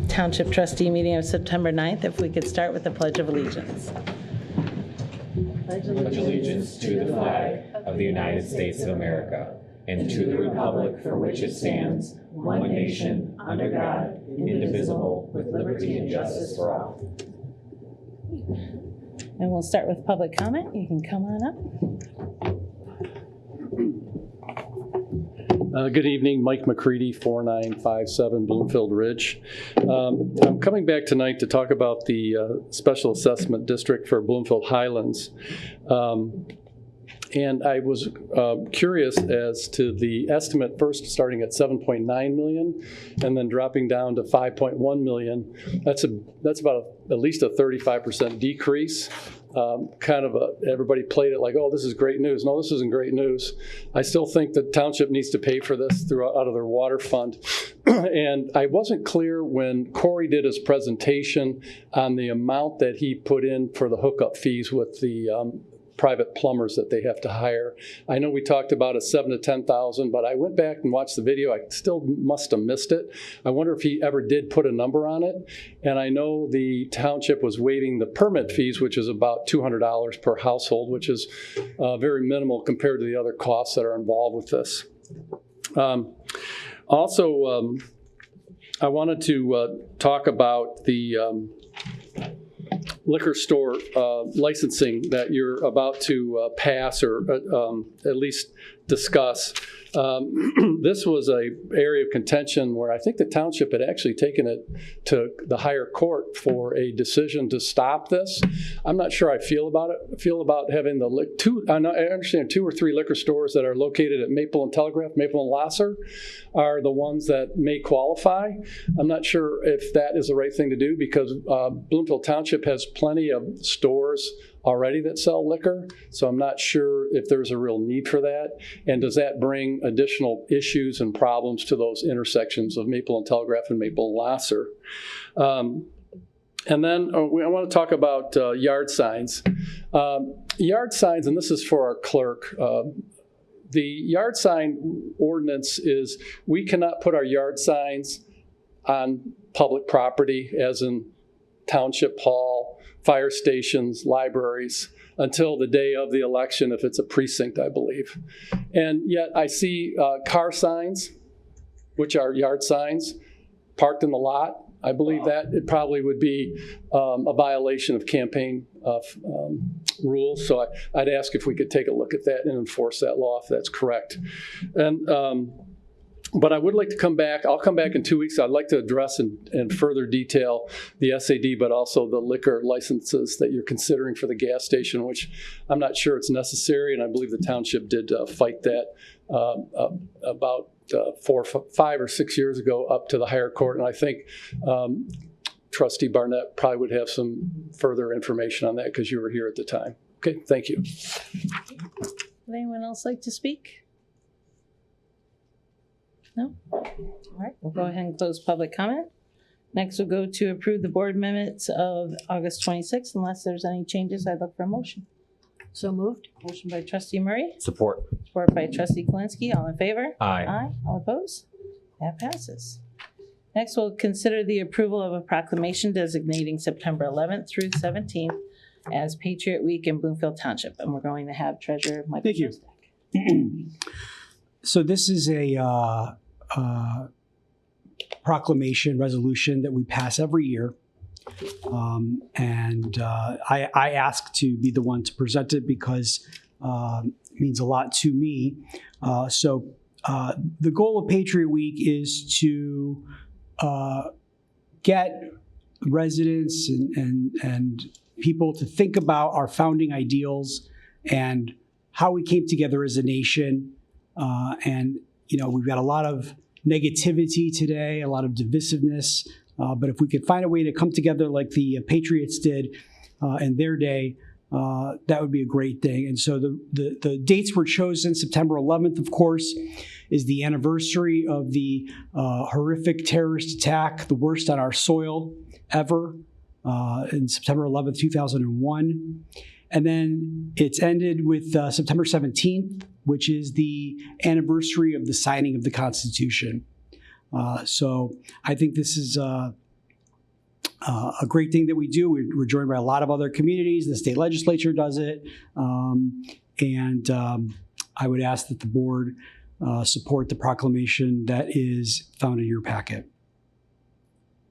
Township Trustee meeting of September 9th. If we could start with the Pledge of Allegiance. Pledge allegiance to the flag of the United States of America and to the republic for which it stands, one nation, under God, indivisible, with liberty and justice for all. And we'll start with public comment. You can come on up. Good evening, Mike McCready, 4957 Bloomfield Ridge. I'm coming back tonight to talk about the Special Assessment District for Bloomfield Highlands. And I was curious as to the estimate, first starting at 7.9 million and then dropping down to 5.1 million. That's about at least a 35% decrease. Everybody played it like, oh, this is great news. No, this isn't great news. I still think the township needs to pay for this out of their water fund. And I wasn't clear when Corey did his presentation on the amount that he put in for the hookup fees with the private plumbers that they have to hire. I know we talked about a 7,000 to 10,000, but I went back and watched the video. I still must have missed it. I wonder if he ever did put a number on it. And I know the township was waiving the permit fees, which is about $200 per household, which is very minimal compared to the other costs that are involved with this. Also, I wanted to talk about the liquor store licensing that you're about to pass or at least discuss. This was an area of contention where I think the township had actually taken it to the higher court for a decision to stop this. I'm not sure I feel about it. I feel about having I understand 2 or 3 liquor stores that are located at Maple and Telegraph, Maple and Lasser are the ones that may qualify. I'm not sure if that is the right thing to do because Bloomfield Township has plenty of stores already that sell liquor, so I'm not sure if there's a real need for that. And does that bring additional issues and problems to those intersections of Maple and Telegraph and Maple and Lasser? And then I want to talk about yard signs. Yard signs, and this is for our clerk. The yard sign ordinance is we cannot put our yard signs on public property, as in Township Hall, fire stations, libraries, until the day of the election, if it's a precinct, I believe. And yet I see car signs, which are yard signs, parked in the lot. I believe that it probably would be a violation of campaign rules. So I'd ask if we could take a look at that and enforce that law if that's correct. And but I would like to come back. I'll come back in 2 weeks. I'd like to address in further detail the SAD, but also the liquor licenses that you're considering for the gas station, which I'm not sure it's necessary. And I believe the township did fight that about 5 or 6 years ago up to the higher court. And I think Trustee Barnett probably would have some further information on that because you were here at the time. Okay, thank you. Would anyone else like to speak? No? All right, we'll go ahead and close public comment. Next, we'll go to approve the board minutes of August 26th. Unless there's any changes, I'd look for a motion. So moved. Motion by Trustee Murray. Support. Support by Trustee Kalinsky. All in favor? Aye. Aye. All opposed? That passes. Next, we'll consider the approval of a proclamation designating September 11th through 17th as Patriot Week in Bloomfield Township. And we're going to have Treasurer Michael Schostak. So this is a proclamation resolution that we pass every year. I asked to be the one to present it because it means a lot to me. So the goal of Patriot Week is to get residents and people to think about our founding ideals and how we came together as a nation. And, you know, we've got a lot of negativity today, a lot of divisiveness. But if we could find a way to come together like the Patriots did in their day, that would be a great thing. And so the dates were chosen. September 11th, of course, is the anniversary of the horrific terrorist attack, the worst on our soil ever, in September 11th, 2001. And then it's ended with September 17th, which is the anniversary of the signing of the Constitution. So I think this is a great thing that we do. We're joined by a lot of other communities. The state legislature does it. And I would ask that the board support the proclamation that is found in your packet.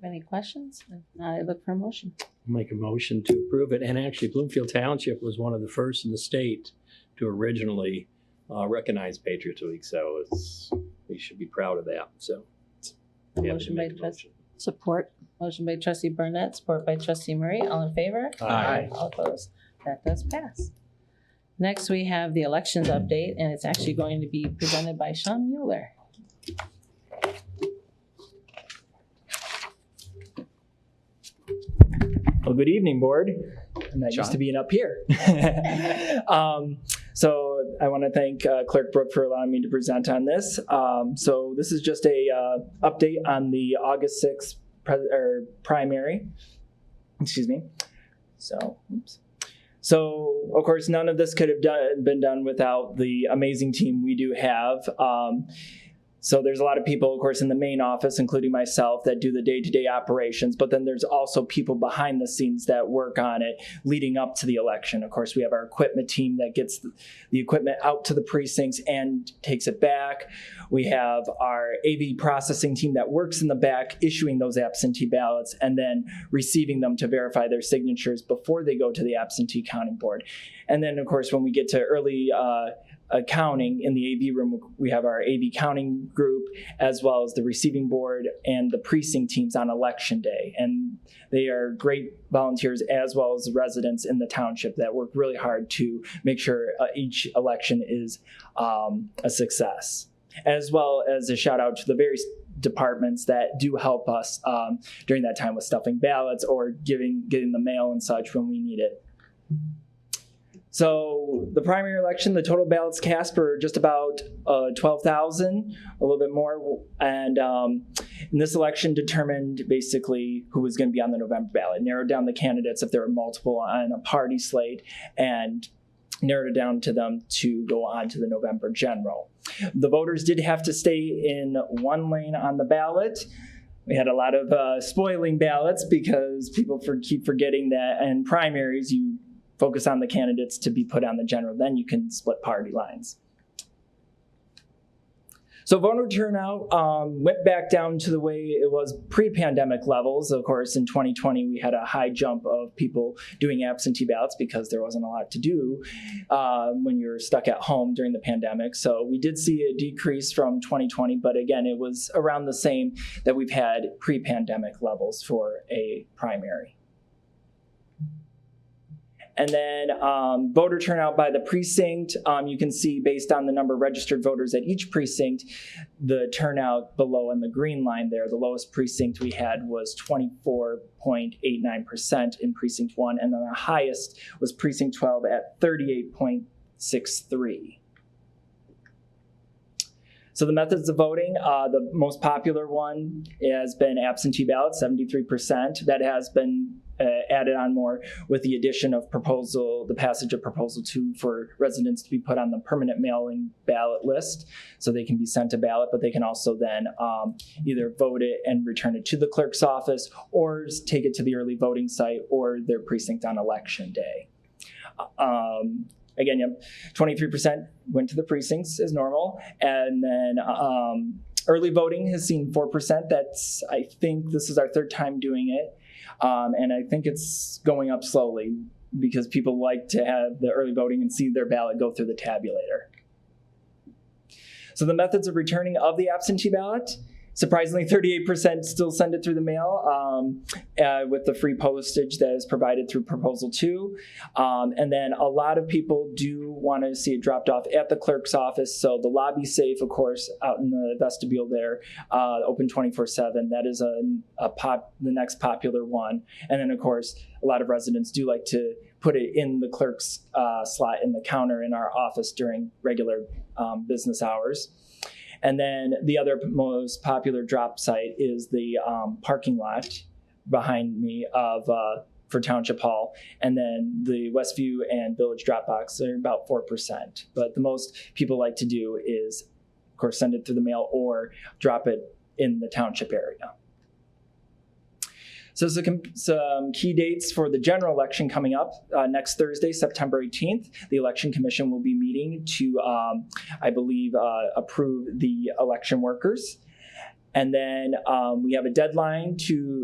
Any questions? If not, I look for a motion. Make a motion to approve it. And actually, Bloomfield Township was one of the first in the state to originally recognize Patriot Week. So we should be proud of that. So Motion by trustee. Support. Motion by trustee Burnett, support by trustee Murray. All in favor? Aye. All opposed? That does pass. Next, we have the elections update, and it's actually going to be presented by Sean Mueller. Well, good evening, board. I'm not used to being up here. So I want to thank Clerk Brooke for allowing me to present on this. So this is just a update on the August 6th primary. Excuse me. So, oops. So, of course, none of this could have been done without the amazing team we do have. So there's a lot of people, of course, in the main office, including myself, that do the day-to-day operations. But then there's also people behind the scenes that work on it leading up to the election. Of course, we have our equipment team that gets the equipment out to the precincts and takes it back. We have our AV processing team that works in the back, issuing those absentee ballots and then receiving them to verify their signatures before they go to the absentee counting board. And then, of course, when we get to early accounting in the AV room, we have our AV counting group as well as the receiving board and the precinct teams on election day. And they are great volunteers as well as the residents in the township that work really hard to make sure each election is a success. As well as a shout out to the various departments that do help us during that time with stuffing ballots or getting the mail and such when we need it. So the primary election, the total ballots cast were just about 12,000, a little bit more. And this election determined basically who was going to be on the November ballot, narrowed down the candidates if there were multiple on a party slate, and narrowed it down to them to go on to the November general. The voters did have to stay in one lane on the ballot. We had a lot of spoiling ballots because people keep forgetting that in primaries, you focus on the candidates to be put on the general, then you can split party lines. So voter turnout went back down to the way it was pre-pandemic levels. Of course, in 2020, we had a high jump of people doing absentee ballots because there wasn't a lot to do when you're stuck at home during the pandemic. So we did see a decrease from 2020, but again, it was around the same that we've had pre-pandemic levels for a primary. And then voter turnout by the precinct, you can see based on the number of registered voters at each precinct, the turnout below in the green line there, the lowest precinct we had was 24.89% in precinct 1, and then the highest was precinct 12 at 38.63%. So the methods of voting, the most popular one has been absentee ballots, 73%. That has been added on more with the addition of the passage of Proposal 2 for residents to be put on the permanent mailing ballot list so they can be sent a ballot, but they can also then either vote it and return it to the clerk's office or take it to the early voting site or their precinct on election day. Again, 23% went to the precincts as normal. And then early voting has seen 4%. I think this is our third time doing it. And I think it's going up slowly because people like to have the early voting and see their ballot go through the tabulator. So the methods of returning of the absentee ballot, surprisingly, 38% still send it through the mail with the free postage that is provided through Proposal 2. And then a lot of people do want to see it dropped off at the clerk's office. So the lobby safe, of course, out in the vestibule there, open 24/7. That is the next popular one. And then, of course, a lot of residents do like to put it in the clerk's slot in the counter in our office during regular business hours. And then the other most popular drop site is the parking lot behind me for Township Hall. And then the Westview and Village drop box are about 4%. But the most people like to do is, of course, send it through the mail or drop it in the township area. So some key dates for the general election coming up. Next Thursday, September 18th, the Election Commission will be meeting to, I believe, approve the election workers. And then we have a deadline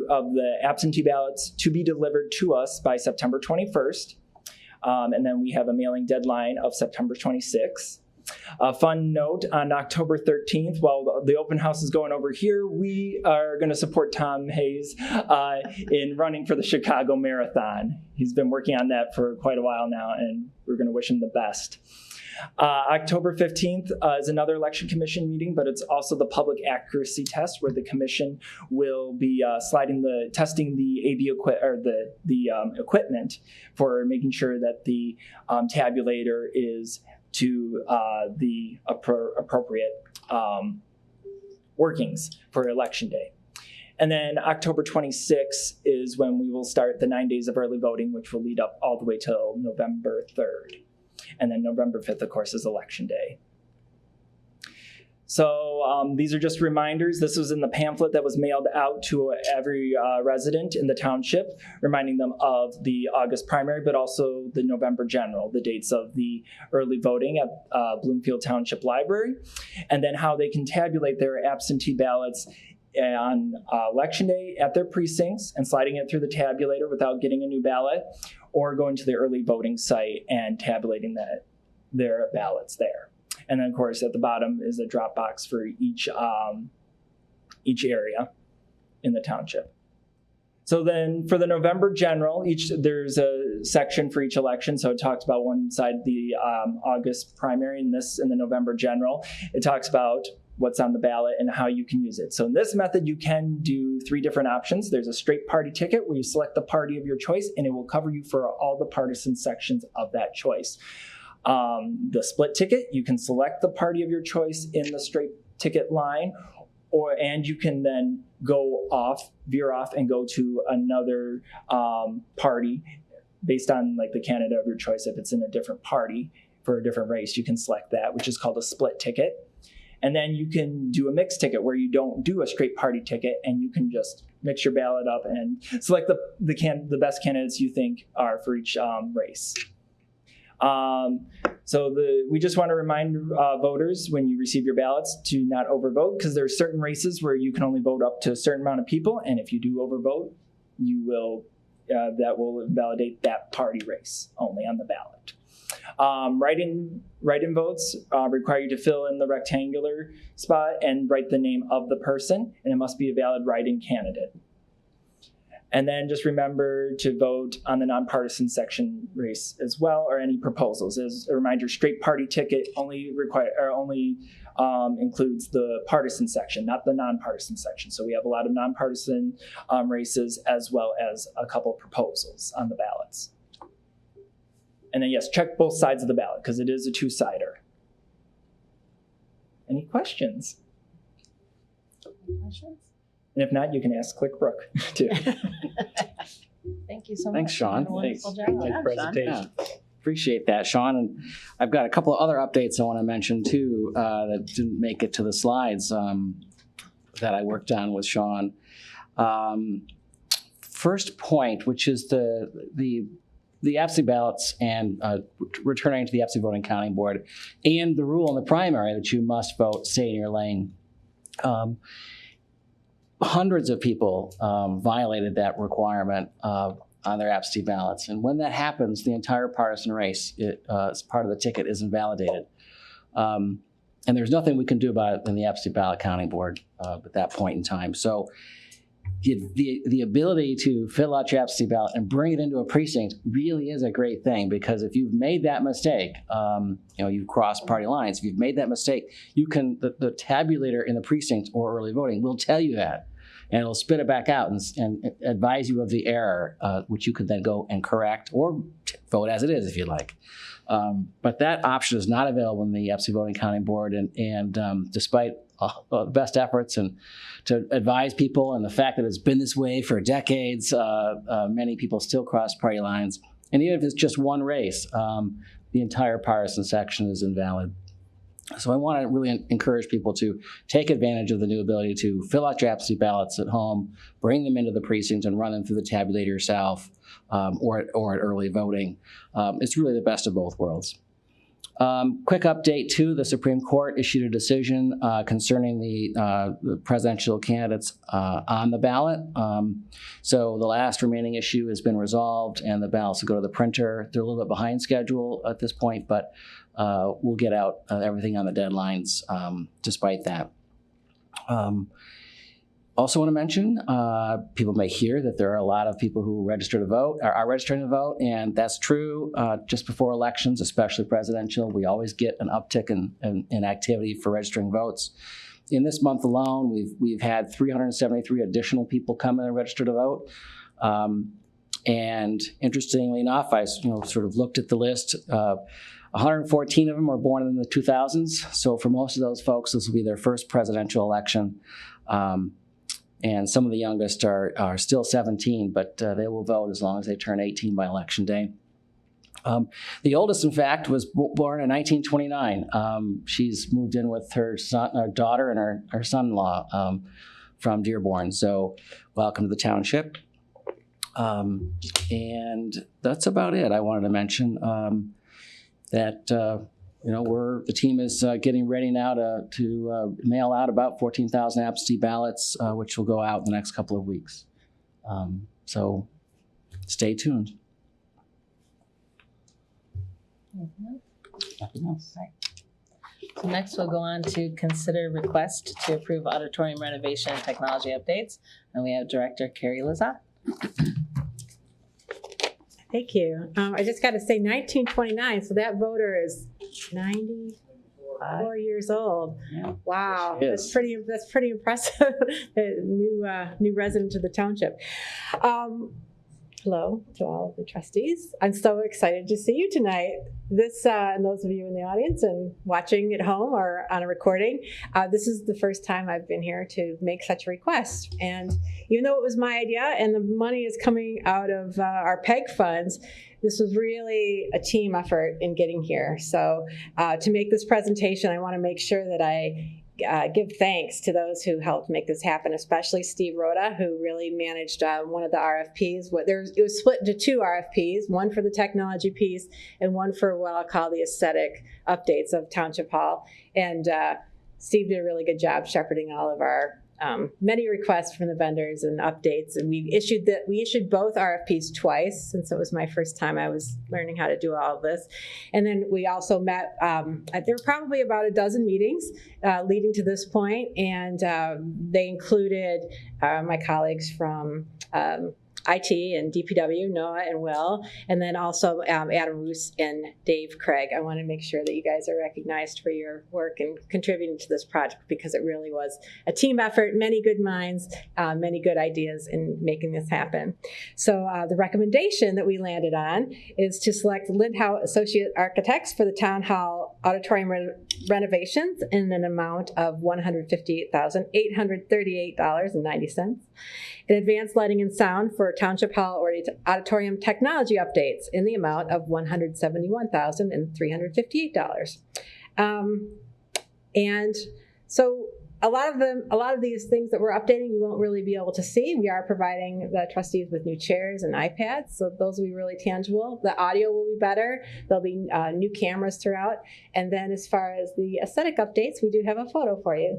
of the absentee ballots to be delivered to us by September 21st. And then we have a mailing deadline of September 26th. A fun note, on October 13th, while the open house is going over here, we are going to support Tom Hayes in running for the Chicago Marathon. He's been working on that for quite a while now, and we're going to wish him the best. October 15th is another election commission meeting, but it's also the public accuracy test where the commission will be testing the AV equipment for making sure that the tabulator is to the appropriate workings for Election Day. And then October 26th is when we will start the 9 days of early voting, which will lead up all the way till November 3rd. And then November 5th, of course, is Election Day. So these are just reminders. This was in the pamphlet that was mailed out to every resident in the township, reminding them of the August primary, but also the November general, the dates of the early voting at Bloomfield Township Library, and then how they can tabulate their absentee ballots on Election Day at their precincts and sliding it through the tabulator without getting a new ballot, or going to the early voting site and tabulating their ballots there. And then, of course, at the bottom is a drop box for each area in the township. So then for the November general, there's a section for each election. So it talks about one side, the August primary, and this in the November general. It talks about what's on the ballot and how you can use it. So in this method, you can do 3 different options. There's a straight party ticket where you select the party of your choice, and it will cover you for all the partisan sections of that choice. The split ticket, you can select the party of your choice in the straight ticket line, and you can then veer off and go to another party based on like the candidate of your choice. If it's in a different party for a different race, you can select that, which is called a split ticket. And then you can do a mixed ticket where you don't do a straight party ticket, and you can just mix your ballot up and select the best candidates you think are for each race. We just want to remind voters when you receive your ballots to not overvote, because there are certain races where you can only vote up to a certain amount of people, and if you do overvote, that will invalidate that party race only on the ballot. Write-in votes require you to fill in the rectangular spot and write the name of the person, and it must be a valid write-in candidate. And then just remember to vote on the nonpartisan section race as well, or any proposals. As a reminder, straight party ticket only includes the partisan section, not the nonpartisan section. So we have a lot of nonpartisan races as well as a couple proposals on the ballots. And then yes, check both sides of the ballot because it is a two-sider. Any questions? And if not, you can ask Click Brooke too. Thank you so much. Thanks, Sean. Wonderful Thanks. job. Nice presentation. Yeah, appreciate that, Sean. And I've got a couple of other updates I want to mention too that didn't make it to the slides that I worked on with Sean. First point, which is the absentee ballots and returning to the absentee voting counting board, and the rule in the primary that you must vote, stay in your lane. Hundreds of people violated that requirement on their absentee ballots. And when that happens, the entire partisan race, as part of the ticket, is invalidated. And there's nothing we can do about it in the absentee ballot counting board at that point in time. So the ability to fill out your absentee ballot and bring it into a precinct really is a great thing, because if you've made that mistake, you've crossed party lines. If you've made that mistake, you can the tabulator in the precinct or early voting will tell you that, and it'll spit it back out and advise you of the error, which you can then go and correct or vote as it is if you like. But that option is not available in the absentee voting counting board, and despite the best efforts and to advise people, and the fact that it's been this way for decades, many people still cross party lines. And even if it's just one race, the entire partisan section is invalid. So I want to really encourage people to take advantage of the new ability to fill out your absentee ballots at home, bring them into the precinct, and run them through the tabulator yourself, or at early voting. It's really the best of both worlds. Quick update too, the Supreme Court issued a decision concerning the presidential candidates on the ballot. So the last remaining issue has been resolved and the ballots will go to the printer. They're a little bit behind schedule at this point, but we'll get out everything on the deadlines despite that. Also want to mention, people may hear that there are a lot of people who register to vote, are registering to vote, and that's true just before elections, especially presidential. We always get an uptick in activity for registering votes. In this month alone, we've had 373 additional people come in and register to vote. And interestingly enough, I sort of looked at the list. 114 of them were born in the 2000s. So for most of those folks, this will be their first presidential election. And some of the youngest are still 17, but they will vote as long as they turn 18 by Election Day. The oldest, in fact, was born in 1929. She's moved in with her daughter and her son-in-law from Dearborn. So welcome to the township. And that's about it. I wanted to mention that the team is getting ready now to mail out about 14,000 absentee ballots, which will go out in the next couple of weeks. So stay tuned. Nothing else. Right. So next we'll go on to consider request to approve auditorium renovation and technology updates. And we have Director Carrie LeZotte. Thank you. I just got to say 1929, so that voter is 94 years old. Yeah. Wow, Yes. that's pretty impressive. New resident of the township. Hello to all of the trustees. I'm so excited to see you tonight. This, and those of you in the audience and watching at home or on a recording, this is the first time I've been here to make such a request. And even though it was my idea and the money is coming out of our PEG funds, this was really a team effort in getting here. So to make this presentation, I want to make sure that I give thanks to those who helped make this happen, especially Steve Rhoda, who really managed one of the RFPs. It was split into two RFPs, one for the technology piece and one for what I'll call the aesthetic updates of Township Hall. And Steve did a really good job shepherding all of our many requests from the vendors and updates. And we issued both RFPs twice, since it was my first time I was learning how to do all of this. And then we also met, there were probably about a dozen meetings leading to this point, and they included my colleagues from IT and DPW, Noah and Will, and then also Adam Roos and Dave Craig. I want to make sure that you guys are recognized for your work and contributing to this project, because it really was a team effort, many good minds, many good ideas in making this happen. So the recommendation that we landed on is to select Lindhout Associate Architects for the Town Hall Auditorium renovations in an amount of $158,838.90. And advanced lighting and sound for Township Hall Auditorium technology updates in the amount of $171,358. And so a lot of these things that we're updating, you won't really be able to see. We are providing the trustees with new chairs and iPads, so those will be really tangible. The audio will be better. There'll be new cameras throughout. And then as far as the aesthetic updates, we do have a photo for you.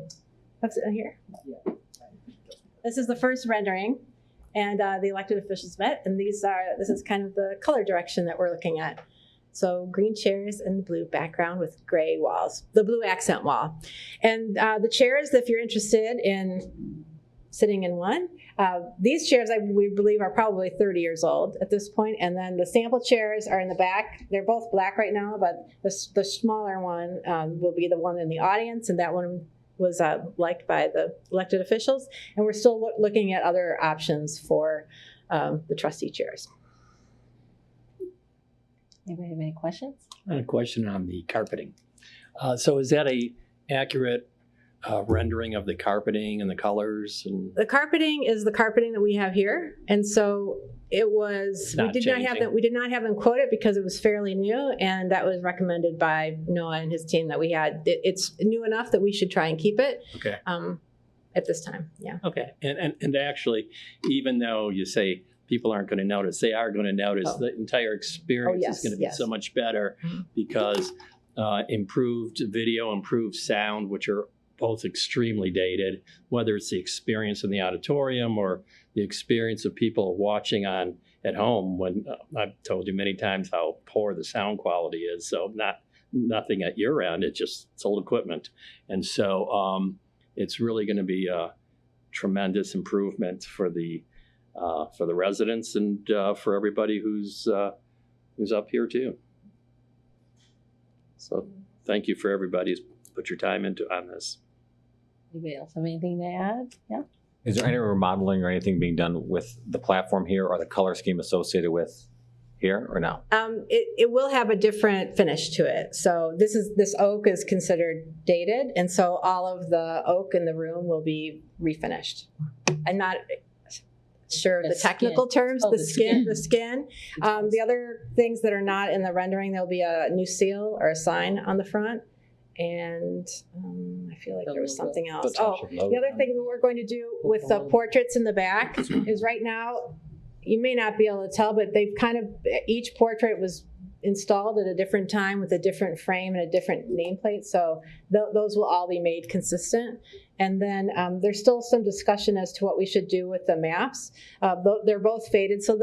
What's it here? This is the first rendering, and the elected officials met, and this is kind of the color direction that we're looking at. So green chairs and blue background with gray walls, the blue accent wall. And the chairs, if you're interested in sitting in one, these chairs we believe are probably 30 years old at this point. And then the sample chairs are in the back. They're both black right now, but the smaller one will be the one in the audience, and that one was liked by the elected officials, and we're still looking at other options for the trustee chairs. Anybody have any questions? I had a question on the carpeting. So is that a accurate rendering of the carpeting and the colors and? The carpeting is the carpeting that we have here, and so it was. Not We did not have them quoted because it was fairly new, and that was recommended by Noah and his team that we had. It's new enough that we should try and keep it. Okay. At this time, yeah. Okay, and actually, even though you say people aren't going to notice, they are going to notice. Oh. The entire experience Yes, is going to be yes. so much better because improved video, improved sound, which are both extremely dated, whether it's the experience in the auditorium or the experience of people watching at home. When I've told you many times how poor the sound quality is, so nothing at your end, it's old equipment, and so it's really going to be a tremendous improvement for the residents and for everybody who's up here too. So thank you for everybody who's put your time on this. Anybody else have anything to add? Yeah. Is there any remodeling or anything being done with the platform here or the color scheme associated with here or no? It will have a different finish to it. So this oak is considered dated, and so all of the oak in the room will be refinished. I'm not sure of the technical terms. Oh, the skin. The other things that are not in the rendering, there'll be a new seal or a sign on the front. And I feel like there was something else. Oh, the other thing that we're going to do with the portraits in the back is right now, you may not be able to tell, but they've each portrait was installed at a different time with a different frame and a different nameplate. So those will all be made consistent. And then there's still some discussion as to what we should do with the maps. They're both faded. So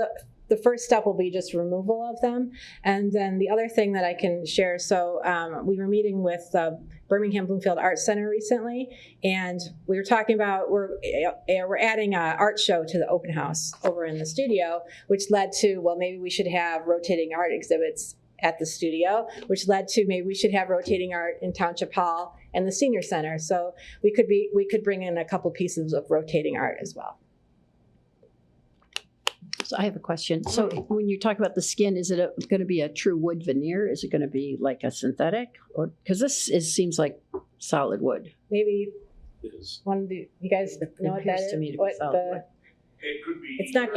the first step will be just removal of them. And then the other thing that I can share, so we were meeting with Birmingham Bloomfield Arts Center recently, and we were talking about we're adding an art show to the open house over in the studio, which led to, well, maybe we should have rotating art exhibits at the studio, which led to maybe we should have rotating art in Township Hall and the Senior Center. So we could bring in a couple pieces of rotating art as well. So I have a question. So when you talk about the skin, is it going to be a true wood veneer? Is it going to be like a synthetic? Or because seems like solid wood. Maybe one of you guys know what that appears is? to me to be What solid wood. It could be. It's not.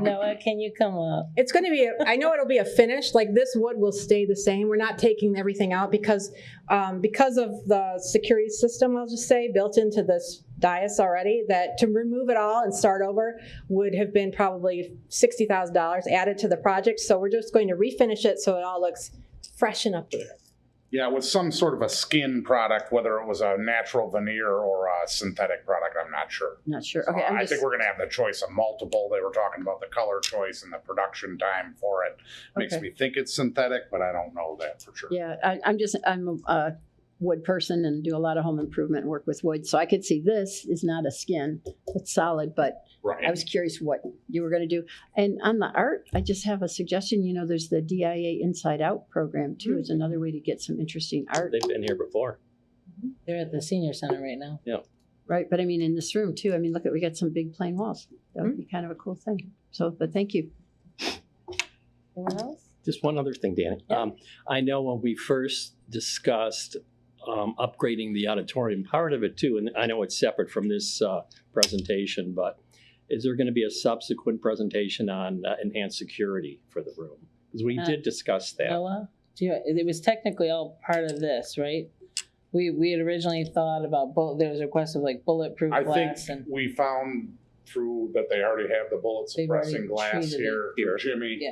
Noah, can you come up? It's going to be. I know it'll be a finish. Like this wood will stay the same. We're not taking everything out because of the security system. I'll just say built into this dais already. That to remove it all and start over would have been probably $60,000 added to the project. So we're just going to refinish it so it all looks fresh and updated. Yeah, with some sort of a skin product, whether it was a natural veneer or a synthetic product, I'm not sure. Not sure. So Okay, I think we're going to have the choice of multiple. They were talking about the color choice and the production time for it. Makes me think it's synthetic, but I don't know that for sure. Yeah, I'm a wood person and do a lot of home improvement work with wood. So I could see this is not a skin. It's solid, but Right. I was curious what you were going to do. And on the art, I just have a suggestion. You know, there's the DIA Inside Out program too. It's another way to get some interesting art. They've been here before. They're at the Senior Center right now. Right, but I mean in this room too. I mean, look we got some big plain walls. That would be kind of a cool thing. So, but thank you. Anyone else? Just one other thing, Danny. Yeah. I know when we first discussed upgrading the auditorium, part of it too, and I know it's separate from this presentation, but is there going to be a subsequent presentation on enhanced security for the room? Because we did discuss that. Noah, it was technically all part of this, right? We had originally thought about there was a request of like bulletproof I think glass and we found through that they already have the bullet They've already suppressing glass treated it. here. Jimmy, Yeah.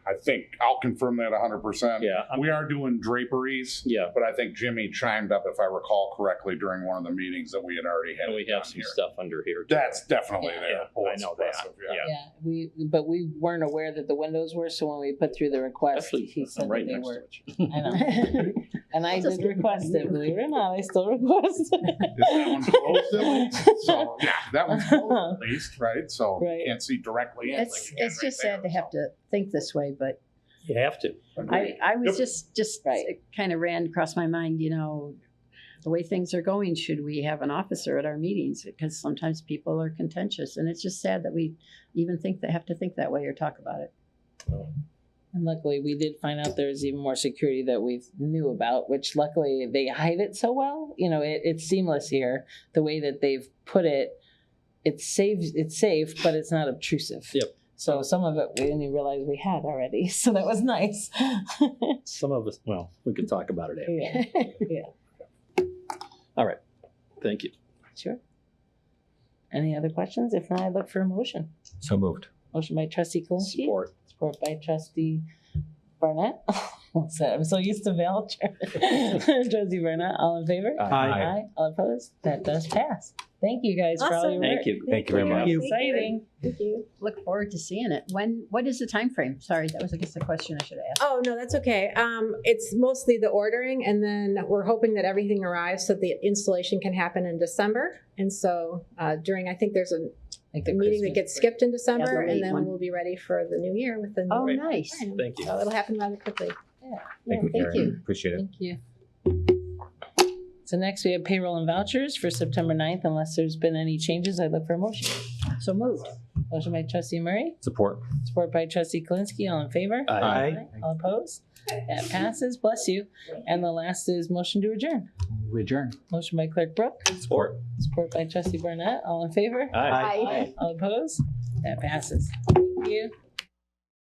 I think I'll confirm that 100%. Yeah. We are doing draperies. Yeah. But I think Jimmy chimed up, if I recall correctly, during one of the meetings that we had already had. And we it have done some here. stuff under here too. That's definitely Yeah. there. Yeah, Bullet I know that. suppressive, Yeah. but we weren't aware that the windows were. So when we put through the request, Actually, he said I'm right that they next were. to it. I know. And I did request it. Believe it or not, I still request it. That one's closed at least. So yeah, that one's closed at least, right? So Right. you can't see directly in. It's just sad to have to think this way, but You have to. I was Yep. just Right. it kind of ran across my mind, you know, the way things are going, should we have an officer at our meetings? Because sometimes people are contentious, and it's just sad that we even have to think that way or talk about it. And luckily, we did find out there's even more security that we knew about, which luckily they hide it so well. You know, it's seamless here. The way that they've put it, it's safe, but it's not obtrusive. Yep. So some of it we didn't even realize we had already. So that was nice. Some of us, well, we could talk about it after. Yeah. All right. Thank you. Sure. Any other questions? If not, I look for a motion. So moved. Motion by Trustee Kalinsky. Support. Support by Trustee Barnett. What's that? I'm so used to voucher. Trustee Barnett, all in favor? Aye. All opposed? That does pass. Thank you guys for all your Awesome. work. Thank you. Thank you very much. Exciting. Thank you. Look forward to seeing it. What is the time frame? Sorry, that was, I guess, the question I should have asked. Oh, no, that's okay. It's mostly the ordering, and then we're hoping that everything arrives so the installation can happen in December. And so I think there's a Like the meeting that Christmas gets skipped in December, Yeah, the and late then one. we'll be ready for the new year with the new Oh, Great. nice. plan. Thank you. So it'll happen rather quickly. Thank you, thank Carrie. you. Appreciate it. Thank you. So next we have payroll and vouchers for September 9th. Unless there's been any changes, I look for a motion. So moved. Motion by Trustee Murray, Support. support by Trustee Kalinsky. All in favor? Aye. All opposed? That passes. Bless you. And the last is motion to adjourn. We adjourn. Motion by Clerk Brooke, Support. support by Trustee Barnett. All in favor? Aye. All opposed? That passes. Thank you.